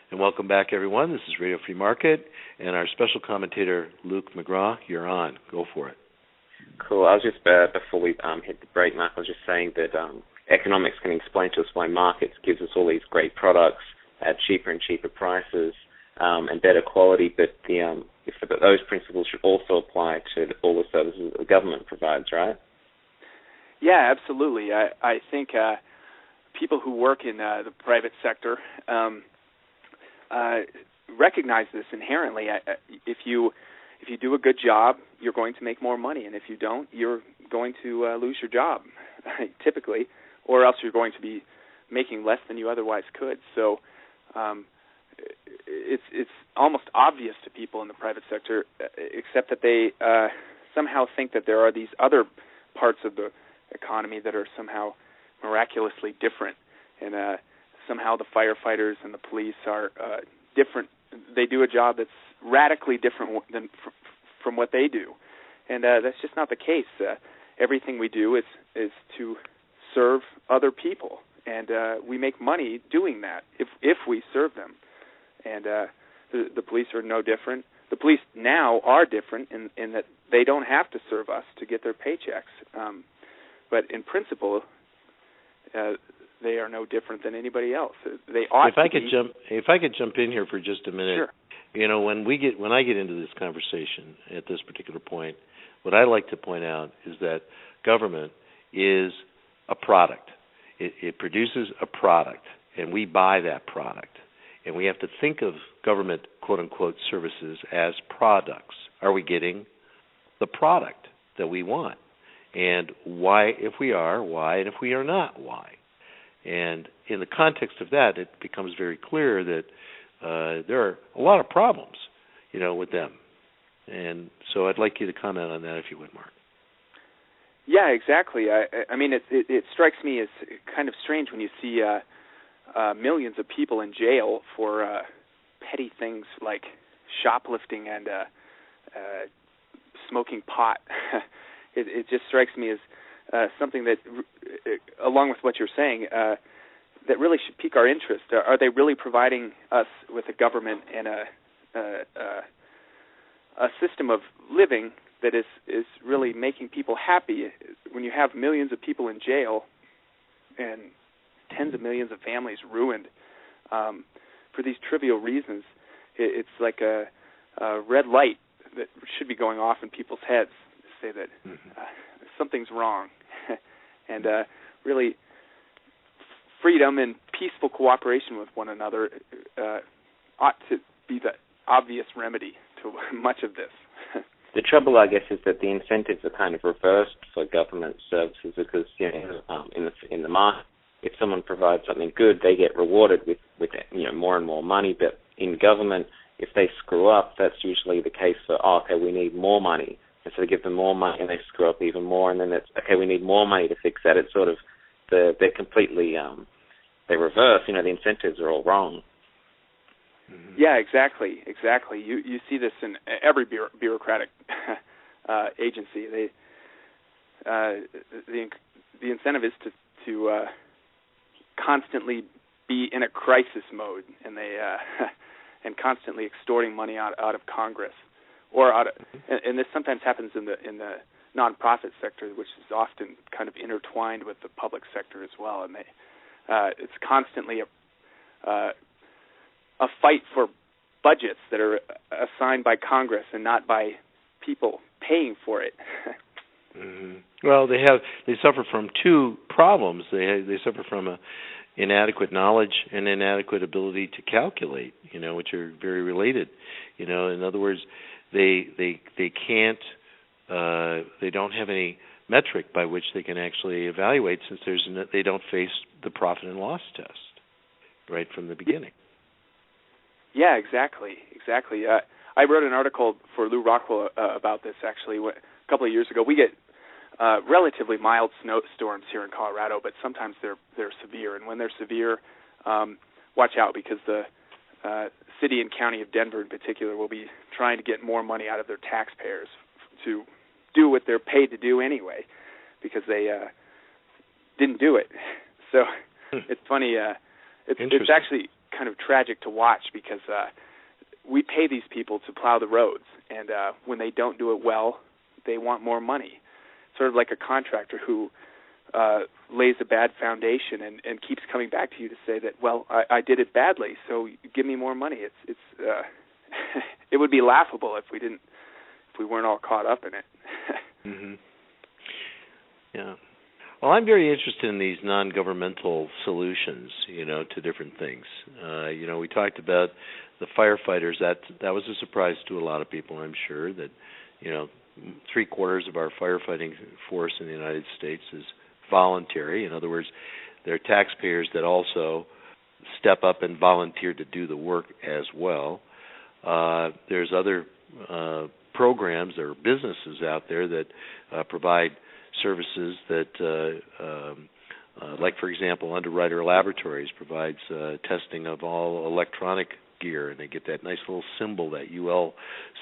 And welcome back, everyone. This is Radio Free Market, and our special commentator, Luke McGraw. You're on. Go for it. Cool. I was just, before we hit the break, Mark, I was just saying that economics can explain to us why markets gives us all these great products at cheaper and cheaper prices and better quality, but those principles should also apply to all the services that the government provides, right? Yeah, absolutely. I think people who work in the private sector recognize this inherently. If you do a good job, you're going to make more money, and if you don't, you're going to lose your job, typically, or else you're going to be making less than you otherwise could. So it's almost obvious to people in the private sector, except that they somehow think that there are these other parts of the economy that are somehow miraculously different, and somehow the firefighters and the police are different. They do a job that's radically different than from what they do, and that's just not the case. Everything we do is to serve other people, and we make money doing that if we serve them. And the police are no different. The police now are different in that they don't have to serve us to get their paychecks. But in principle, they are no different than anybody else. They ought to be. If I could jump in here for just a minute. Sure. You know, when I get into this conversation at this particular point, what I like to point out is that government is a product. It produces a product, and we buy that product. And we have to think of government, quote-unquote, services as products. Are we getting the product that we want? And why, if we are, why, and if we are not, why? And in the context of that, it becomes very clear that there are a lot of problems, with them. And so I'd like you to comment on that if you would, Mark. Yeah, exactly. I mean, it strikes me as kind of strange when you see millions of people in jail for petty things like shoplifting and smoking pot. It just strikes me as something that, along with what you're saying, that really should pique our interest. Are they really providing us with a government and a system of living that is really making people happy? When you have millions of people in jail and tens of millions of families ruined for these trivial reasons, it's like a red light that should be going off in people's heads to say that something's wrong. And really, freedom and peaceful cooperation with one another ought to be the obvious remedy to much of this. The trouble, I guess, is that the incentives are kind of reversed for government services because, in the market, if someone provides something good, they get rewarded with more and more money. But in government, if they screw up, that's usually the case for, we need more money. And so they give them more money and they screw up even more, and then it's, we need more money to fix that. It's sort of, they're completely, they reverse, the incentives are all wrong. Yeah, exactly. You see this in every bureaucratic agency. The incentive is to constantly be in a crisis mode, and they and constantly extorting money out of Congress, or and this sometimes happens in the nonprofit sector, which is often kind of intertwined with the public sector as well, and it's constantly a fight for budgets that are assigned by Congress and not by people paying for it. Well, they suffer from two problems. They suffer from a inadequate knowledge and inadequate ability to calculate, which are very related. In other words, they can't they don't have any metric by which they can actually evaluate, since they don't face the profit and loss test right from the beginning. Yeah, exactly. I wrote an article for Lou Rockwell about this, actually, a couple of years ago. We get relatively mild snowstorms here in Colorado, but sometimes they're severe. And when they're severe, watch out, because the city and county of Denver in particular will be trying to get more money out of their taxpayers to do what they're paid to do anyway, because they didn't do it. So it's funny. It's actually kind of tragic to watch because we pay these people to plow the roads, and when they don't do it well, they want more money. Sort of like a contractor who lays a bad foundation and keeps coming back to you to say that, well, I did it badly, so give me more money. It's it would be laughable if we weren't all caught up in it. Mm-hmm. Yeah. Well, I'm very interested in these non-governmental solutions, to different things. We talked about the firefighters. That was a surprise to a lot of people, I'm sure, that, 3/4 of our firefighting force in the United States is voluntary. In other words, they're taxpayers that also step up and volunteer to do the work as well. There's other programs or businesses out there that provide services that, like, for example, Underwriter Laboratories provides testing of all electronic gear, and they get that nice little symbol, that UL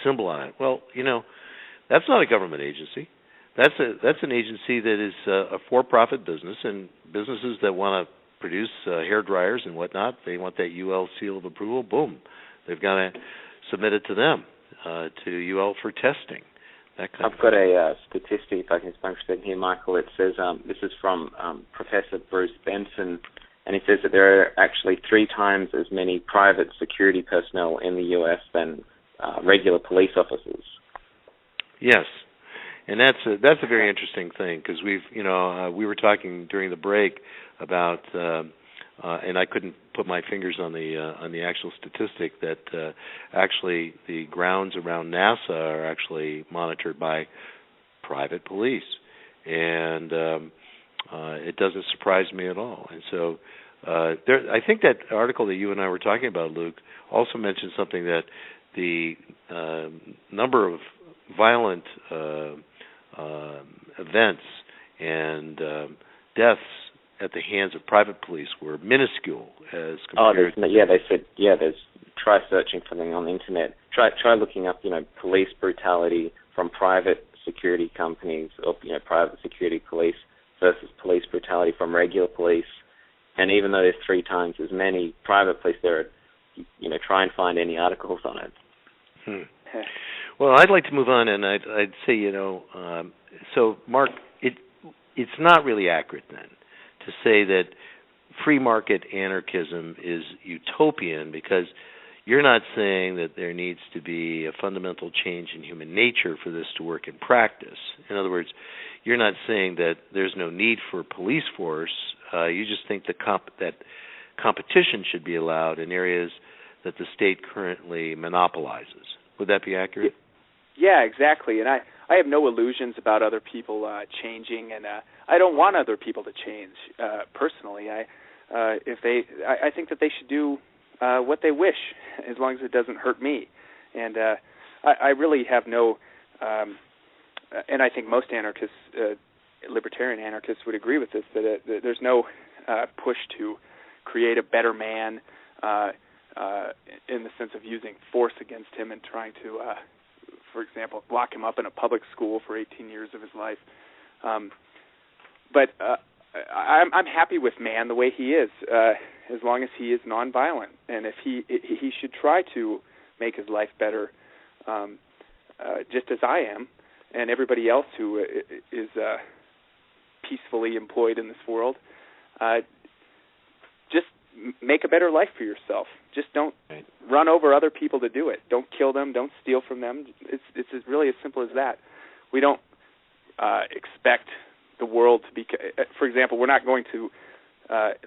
symbol on it. Well, that's not a government agency. That's an agency that is a for-profit business, and businesses that want to produce hair dryers and whatnot, they want that UL seal of approval. Boom, they've got to submit it to them, to UL for testing. I've got a statistic, if I can punch that here, Michael. It says, this is from Professor Bruce Benson, and he says that there are actually 3 times as many private security personnel in the U.S. than regular police officers. Yes, and that's a very interesting thing, because we were talking during the break about, and I couldn't put my fingers on the actual statistic, that actually the grounds around NASA are actually monitored by private police, and it doesn't surprise me at all. And so I think that article that you and I were talking about, Luke, also mentioned something, that the number of violent events and deaths at the hands of private police were minuscule as compared. They said, there's, try searching for them on the internet. Try looking up, police brutality from private security companies, or private security police versus police brutality from regular police. And even though there's 3 times as many private police, there are, try and find any articles on it. Well, I'd like to move on, and I'd say, so Mark, it's not really accurate then to say that free market anarchism is utopian, because you're not saying that there needs to be a fundamental change in human nature for this to work in practice. In other words, you're not saying that there's no need for police force. You just think that competition should be allowed in areas that the state currently monopolizes. Would that be accurate? Yeah, exactly. And I have no illusions about other people changing, and I don't want other people to change personally. I think that they should do what they wish, as long as it doesn't hurt me. And I really have no, and I think most anarchists, libertarian anarchists, would agree with this, that there's no push to create a better man in the sense of using force against him and trying to, for example, lock him up in a public school for 18 years of his life. But I'm happy with man the way he is, as long as he is nonviolent, and if he should try to make his life better, just as I am, and everybody else who is peacefully employed in this world. Just make a better life for yourself. Just don't run over other people to do it. Don't kill them. Don't steal from them. It's really as simple as that. We don't expect the world to be. For example, we're not going to.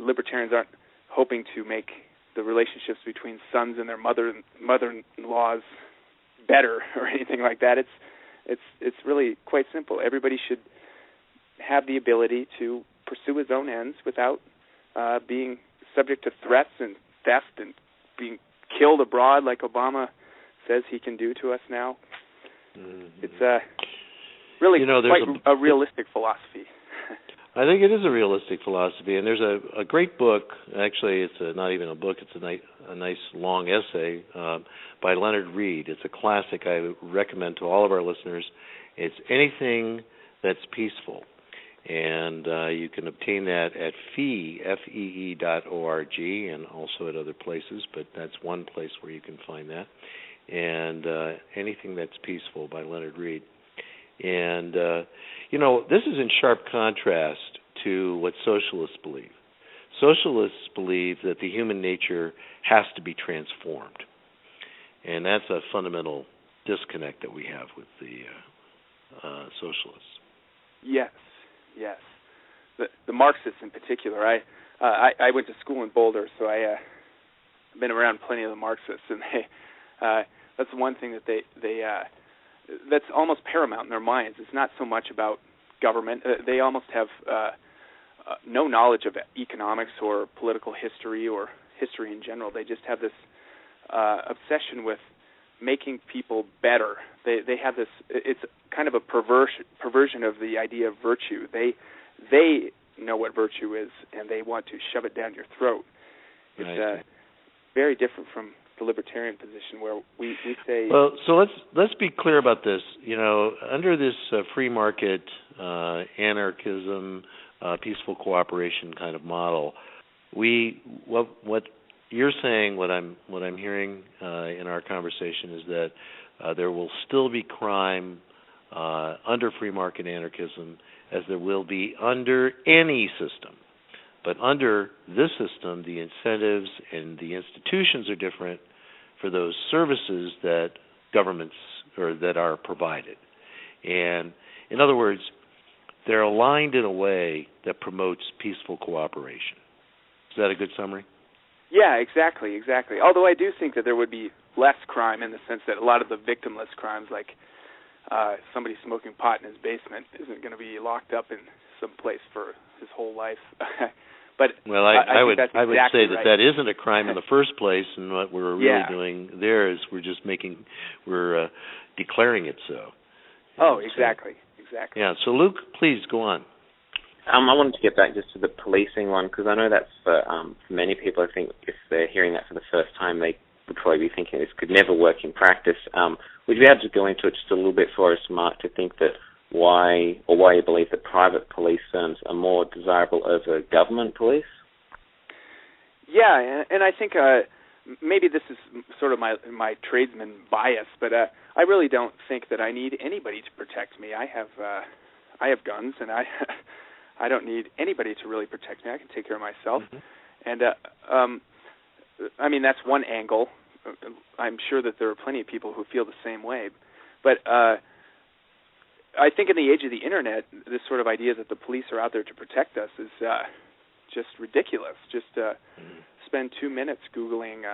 Libertarians aren't hoping to make the relationships between sons and their mother-in-laws better or anything like that. It's really quite simple. Everybody should have the ability to pursue his own ends without being subject to threats and theft and being killed abroad like Obama says he can do to us now. Mm-hmm. It's really quite a realistic philosophy. I think it is a realistic philosophy, and there's a great book. Actually, it's not even a book. It's a nice long essay by Leonard Read. It's a classic I recommend to all of our listeners. It's Anything That's Peaceful. And you can obtain that at fee.org, and also at other places, but that's one place where you can find that. And Anything That's Peaceful by Leonard Read. And, this is in sharp contrast to what socialists believe. Socialists believe that the human nature has to be transformed. And that's a fundamental disconnect that we have with the socialists. Yes. The Marxists in particular. I went to school in Boulder, so I've been around plenty of the Marxists, and that's one thing that they that's almost paramount in their minds. It's not so much about government. They almost have no knowledge of economics or political history or history in general. They just have this obsession with making people better. They have this. It's kind of a perversion of the idea of virtue. They know what virtue is, and they want to shove it down your throat. It's very different from the libertarian position, where we say. Well, so let's be clear about this. Under this free market anarchism, peaceful cooperation kind of model, what you're saying, what I'm hearing in our conversation is that there will still be crime under free market anarchism, as there will be under any system. But under this system, the incentives and the institutions are different for those services that governments or that are provided. And in other words, they're aligned in a way that promotes peaceful cooperation. Is that a good summary? Yeah, exactly. Although I do think that there would be less crime, in the sense that a lot of the victimless crimes, like somebody smoking pot in his basement, isn't going to be locked up in some place for his whole life. But I would say right. that isn't a crime in the first place, and what we're really doing there is we're declaring it so. Oh, exactly. Yeah. So Luke, please go on. I wanted to get back just to the policing one, because I know that's for many people. I think if they're hearing that for the first time, they would probably be thinking this could never work in practice. Would you be able to go into it just a little bit for us, Mark, to think that why you believe that private police firms are more desirable over government police? Yeah, and I think maybe this is sort of my tradesman bias, but I really don't think that I need anybody to protect me. I have guns, and I don't need anybody to really protect me. I can take care of myself. Mm-hmm. And I mean, that's one angle. I'm sure that there are plenty of people who feel the same way, but I think in the age of the internet, this sort of idea that the police are out there to protect us is just ridiculous. Just spend 2 minutes Googling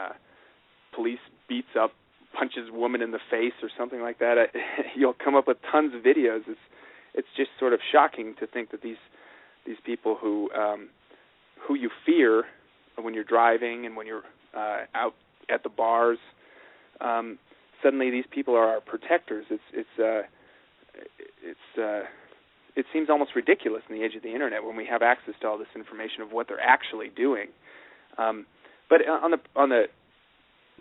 police beats up, punches woman in the face or something like that. You'll come up with tons of videos. It's just sort of shocking to think that these people who you fear when you're driving and when you're out at the bars, suddenly these people are our protectors. It seems almost ridiculous in the age of the internet when we have access to all this information of what they're actually doing. But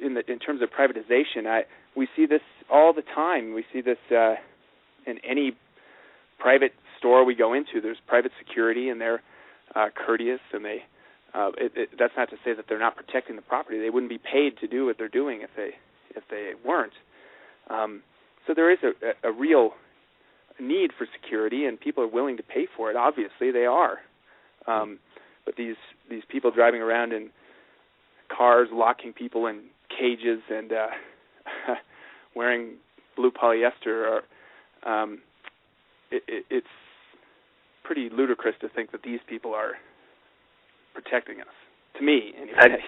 in terms of privatization, we see this all the time. We see this in any private store we go into. There's private security, and they're courteous, and that's not to say that they're not protecting the property. They wouldn't be paid to do what they're doing if they weren't. So there is a real need for security, and people are willing to pay for it. Obviously, they are. But these people driving around in cars, locking people in cages, and wearing blue polyester, it's pretty ludicrous to think that these people are protecting us. To me, anyway.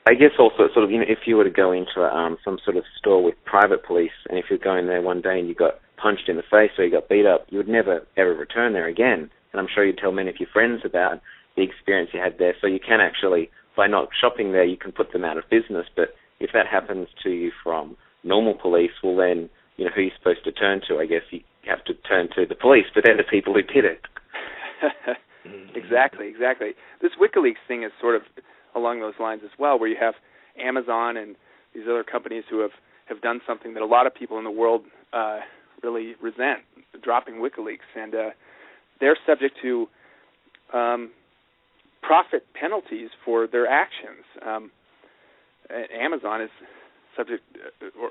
I guess also sort of, if you were to go into some sort of store with private police, and if you're going there one day and you got punched in the face or you got beat up, you would never, ever return there again. And I'm sure you'd tell many of your friends about the experience you had there. So you can actually, by not shopping there, you can put them out of business. But if that happens to you from normal police, well then, who are you supposed to turn to? I guess you have to turn to the police, but they're the people who did it. Exactly. This WikiLeaks thing is sort of along those lines as well, where you have Amazon and these other companies who have done something that a lot of people in the world really resent, dropping WikiLeaks. And they're subject to profit penalties for their actions. Amazon is subject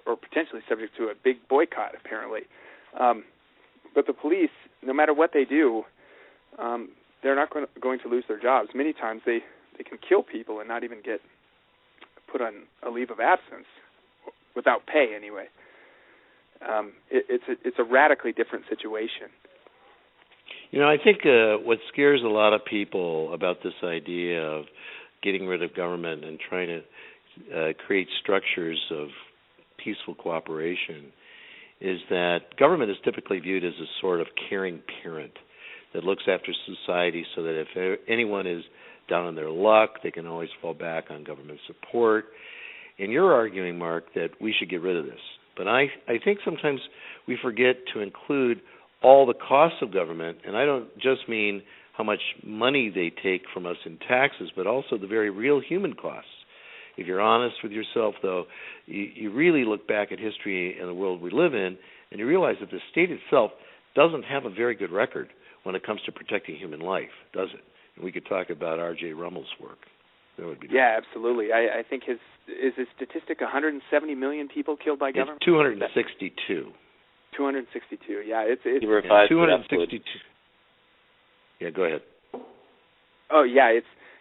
or potentially subject to a big boycott, apparently. But the police, no matter what they do, they're not going to lose their jobs. Many times they can kill people and not even get put on a leave of absence without pay anyway. It's a radically different situation. I think what scares a lot of people about this idea of getting rid of government and trying to create structures of peaceful cooperation is that government is typically viewed as a sort of caring parent that looks after society so that if anyone is down on their luck, they can always fall back on government support. And you're arguing, Mark, that we should get rid of this. But I think sometimes we forget to include all the costs of government, and I don't just mean how much money they take from us in taxes, but also the very real human costs. If you're honest with yourself, though, you really look back at history and the world we live in, and you realize that the state itself doesn't have a very good record when it comes to protecting human life, does it? And we could talk about R.J. Rummel's work. That would be nice. Yeah, absolutely. I think his statistic 170 million people killed by government? It's 262. 262. Yeah, it's he revised 262. Yeah, go ahead. Oh yeah,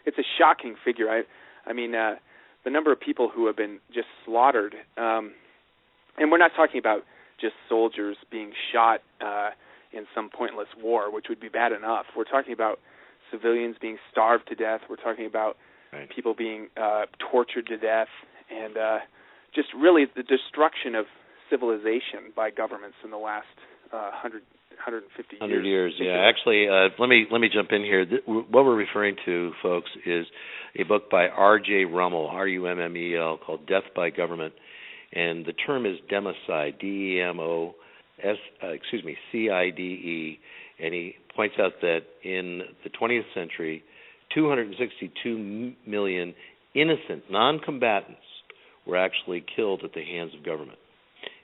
it's a shocking figure. I mean, the number of people who have been just slaughtered, and we're not talking about just soldiers being shot in some pointless war, which would be bad enough. We're talking about civilians being starved to death. We're talking about people being tortured to death, and just really the destruction of civilization by governments in the last 150 years. Yeah. Actually, let me jump in here. What we're referring to, folks, is a book by R.J. Rummel, R-U-M-M-E-L, called Death by Government, and the term is democide, D-E-M-O-C-I-D-E, and he points out that in the 20th century, 262 million innocent non-combatants were actually killed at the hands of government.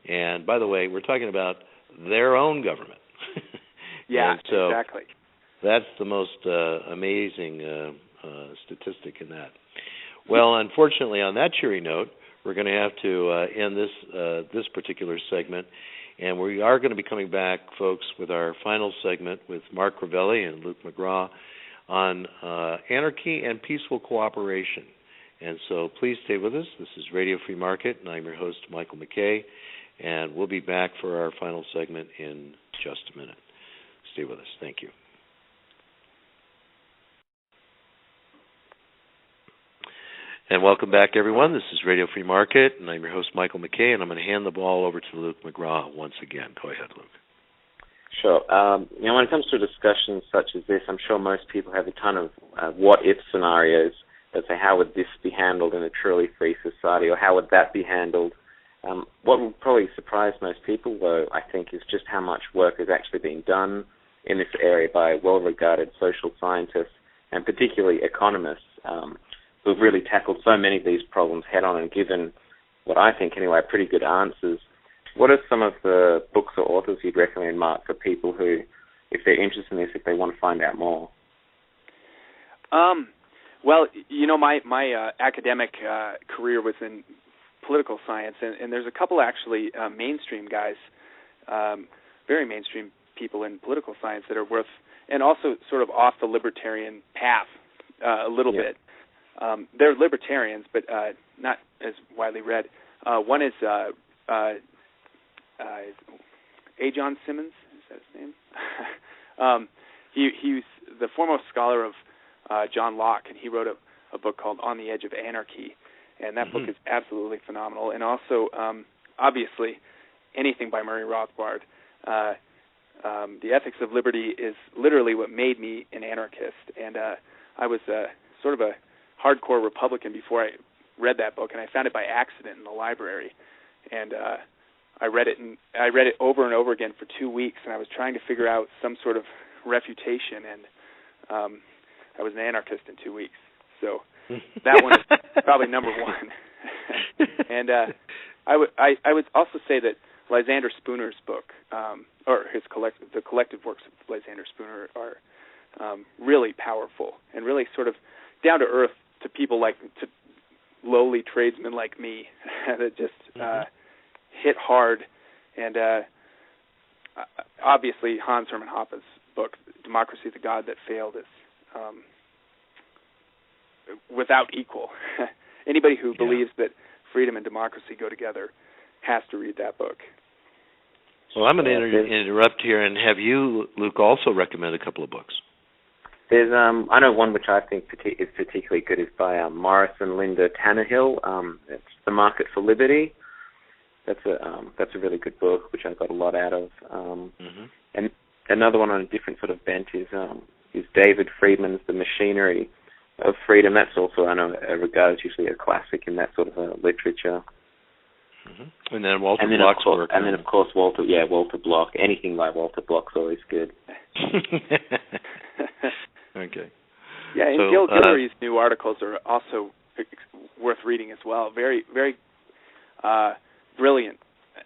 And by the way, we're talking about their own government. Yeah, so exactly. That's the most amazing statistic in that. Well, unfortunately, on that cheery note, we're going to have to end this particular segment, and we are going to be coming back, folks, with our final segment with Mark Crivelli and Luke McGraw on anarchy and peaceful cooperation. And so please stay with us. This is Radio Free Market, and I'm your host, Michael McKay, and we'll be back for our final segment in just a minute. Stay with us. Thank you. And welcome back, everyone. This is Radio Free Market, and I'm your host, Michael McKay, and I'm going to hand the ball over to Luke McGraw once again. Go ahead, Luke. Sure. When it comes to discussions such as this, I'm sure most people have a ton of what-if scenarios that say, how would this be handled in a truly free society, or how would that be handled? What will probably surprise most people, though, I think, is just how much work is actually being done in this area by well-regarded social scientists and particularly economists who've really tackled so many of these problems head-on and given, what I think anyway, pretty good answers. What are some of the books or authors you'd recommend, Mark, for people who, if they're interested in this, if they want to find out more? Well, my academic career was in political science, and there's a couple actually mainstream guys, very mainstream people in political science that are worth, and also sort of off the libertarian path a little bit. They're libertarians, but not as widely read. One is John Simmons, is that his name? He's the foremost scholar of John Locke, and he wrote a book called On the Edge of Anarchy, and that book is absolutely phenomenal. And also, obviously, anything by Murray Rothbard. The Ethics of Liberty is literally what made me an anarchist, and I was sort of a hardcore Republican before I read that book, and I found it by accident in the library, and I read it over and over again for 2 weeks, and I was trying to figure out some sort of refutation, and I was an anarchist in 2 weeks. So that one is probably number one. And I would also say that Lysander Spooner's book, or the collective works of Lysander Spooner are really powerful and really sort of down to earth to people to lowly tradesmen like me that just hit hard. And obviously Hans Hermann Hoppe's book, Democracy, the God That Failed, is without equal. Anybody who believes that freedom and democracy go together has to read that book. Well, I'm going to interrupt here and have you, Luke, also recommend a couple of books. There's I know one which I think is particularly good is by Morris and Linda Tannehill. It's The Market for Liberty. That's a really good book, which I got a lot out of. And another one on a different sort of bent is David Friedman's The Machinery of Freedom. That's also, I know, regarded usually a classic in that sort of literature. And then Walter Block's work. And then, of course, Walter Block. Anything by Walter Block's always good. Okay. Yeah, and Gil Guillory's new articles are also worth reading as well. Very, very brilliant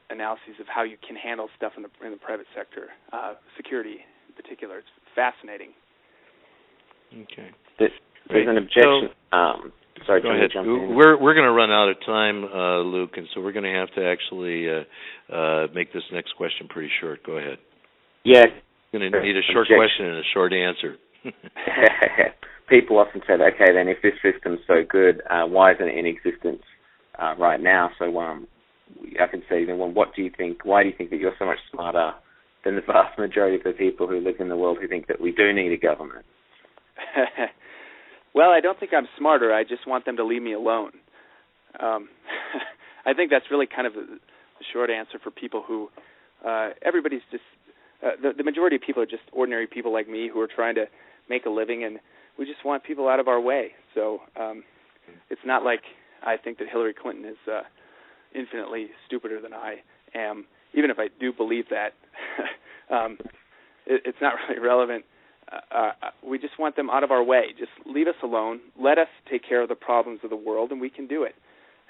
analyses of how you can handle stuff in the private sector, security in particular. It's fascinating. Okay. There's an objection. Sorry, go ahead. We're going to run out of time, Luke, and so we're going to have to actually make this next question pretty short. Go ahead. Yeah. You're going to need a short question and a short answer. People often say, okay, then if this system's so good, why isn't it in existence right now? So I can say, then, well, what do you think? Why do you think that you're so much smarter than the vast majority of the people who live in the world who think that we do need a government? Well, I don't think I'm smarter. I just want them to leave me alone. I think that's really kind of the short answer for people who everybody's just the majority of people are just ordinary people like me who are trying to make a living, and we just want people out of our way. So it's not like I think that Hillary Clinton is infinitely stupider than I am. Even if I do believe that, it's not really relevant. We just want them out of our way. Just leave us alone. Let us take care of the problems of the world, and we can do it.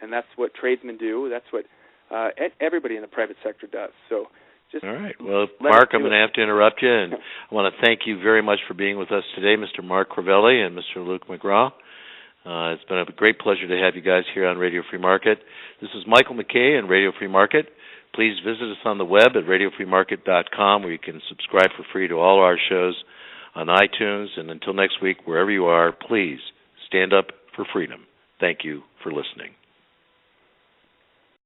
And that's what tradesmen do. That's what everybody in the private sector does. So just all right. Well, Mark, I'm going to have to interrupt you, and I want to thank you very much for being with us today, Mr. Mark Crivelli and Mr. Luke McGraw. It's been a great pleasure to have you guys here on Radio Free Market. This is Michael McKay and Radio Free Market. Please visit us on the web at radiofreemarket.com, where you can subscribe for free to all our shows on iTunes. And until next week, wherever you are, please stand up for freedom. Thank you for listening.